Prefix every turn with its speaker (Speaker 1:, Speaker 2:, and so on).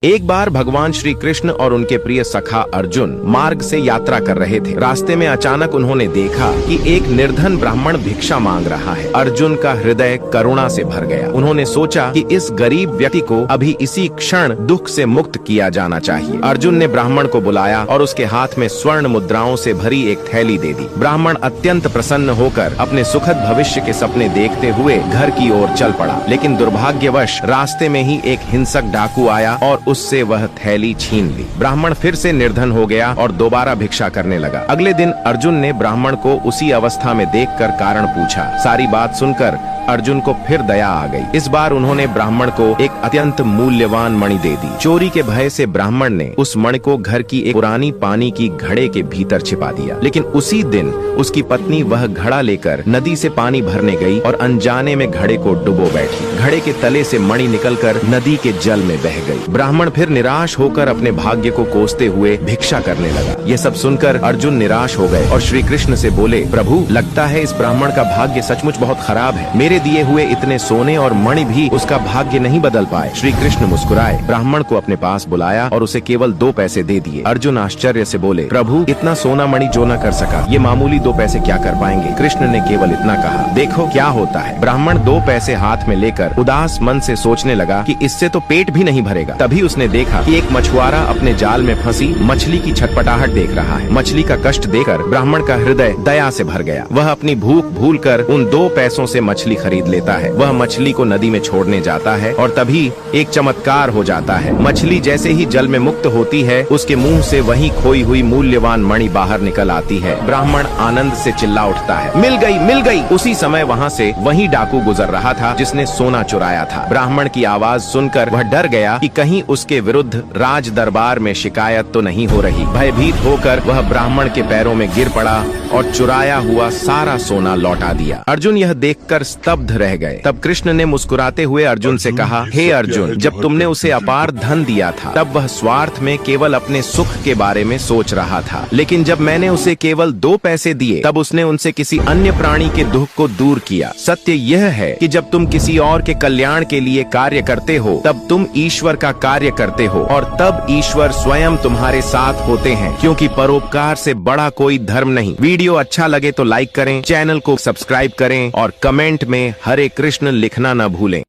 Speaker 1: एक बार भगवान श्री कृष्ण और उनके प्रिय सखा अर्जुन मार्ग से यात्रा कर रहे थे। रास्ते में अचानक उन्होंने देखा कि एक निर्धन ब्राह्मण भिक्षा मांग रहा है। अर्जुन का हृदय करुणा से भर गया। उन्होंने सोचा कि इस गरीब व्यक्ति को अभी इसी क्षण दुख से मुक्त किया जाना चाहिए। अर्जुन ने ब्राह्मण को बुलाया और उसके हाथ में स्वर्ण मुद्राओं से भरी एक थैली दे दी। ब्राह्मण अत्यंत प्रसन्न होकर अपने सुखद भविष्य के सपने देखते हुए घर की ओर चल पड़ा। लेकिन दुर्भाग्यवश रास्ते में ही एक हिंसक डाकू आया और उससे वह थैली छीन ली। ब्राह्मण फिर से निर्धन हो गया और दोबारा भिक्षा करने लगा। अगले दिन अर्जुन ने ब्राह्मण को उसी अवस्था में देखकर कारण पूछा। सारी बात सुनकर अर्जुन को फिर दया आ गई। इस बार उन्होंने ब्राह्मण को एक अत्यंत मूल्यवान मणि दे दी। चोरी के भय से ब्राह्मण ने उस मणि को घर की एक पुरानी पानी की घड़े के भीतर छिपा दिया। लेकिन उसी दिन उसकी पत्नी वह घड़ा लेकर नदी से पानी भरने गई और अनजाने में घड़े को डुबो बैठी। घड़े के तले से मणि निकलकर नदी के जल में बह गई। ब्राह्मण फिर निराश होकर अपने भाग्य को कोसते हुए भिक्षा करने लगा। ये सब सुनकर अर्जुन निराश हो गए और श्री कृष्ण से बोले, प्रभु, लगता है इस ब्राह्मण का भाग्य सचमुच बहुत खराब है। मेरे दिए हुए इतने सोने और मणि भी उसका भाग्य नहीं बदल पाए। श्री कृष्ण मुस्कुराए, ब्राह्मण को अपने पास बुलाया और उसे केवल 2 पैसे दे दिए। अर्जुन आश्चर्य से बोले, प्रभु, इतना सोना मणि जो न कर सका, ये मामूली 2 पैसे क्या कर पाएंगे? कृष्ण ने केवल इतना कहा, देखो क्या होता है। ब्राह्मण 2 पैसे हाथ में लेकर उदास मन से सोचने लगा कि इससे तो पेट भी नहीं भरेगा। तभी उसने देखा कि एक मछुआरा अपने जाल में फंसी मछली की छटपटाहट देख रहा है। मछली का कष्ट देखकर ब्राह्मण का हृदय दया से भर गया। वह अपनी भूख भूलकर उन 2 पैसों से मछली खरीद लेता है। वह मछली को नदी में छोड़ने जाता है और तभी एक चमत्कार हो जाता है। मछली जैसे ही जल में मुक्त होती है, उसके मुंह से वही खोई हुई मूल्यवान मणि बाहर निकल आती है। ब्राह्मण आनंद से चिल्ला उठता है, मिल गई, मिल गई। उसी समय वहाँ से वही डाकू गुजर रहा था जिसने सोना चुराया था। ब्राह्मण की आवाज सुनकर वह डर गया कि कहीं उसके विरुद्ध राज दरबार में शिकायत तो नहीं हो रही। भयभीत होकर वह ब्राह्मण के पैरों में गिर पड़ा और चुराया हुआ सारा सोना लौटा दिया। अर्जुन यह देखकर स्तब्ध रह गए। तब कृष्ण ने मुस्कुराते हुए अर्जुन से कहा, हे अर्जुन, जब तुमने उसे अपार धन दिया था तब वह स्वार्थ में केवल अपने सुख के बारे में सोच रहा था। लेकिन जब मैंने उसे केवल 2 पैसे दिए तब उसने उनसे किसी अन्य प्राणी के दुख को दूर किया। सत्य यह है कि जब तुम किसी और के कल्याण के लिए कार्य करते हो तब तुम ईश्वर का कार्य करते हो और तब ईश्वर स्वयं तुम्हारे साथ होते हैं, क्योंकि परोपकार से बड़ा कोई धर्म नहीं। वीडियो अच्छा लगे तो लाइक करें, चैनल को सब्सक्राइब करें और कमेंट में हरे कृष्ण लिखना न भूलें।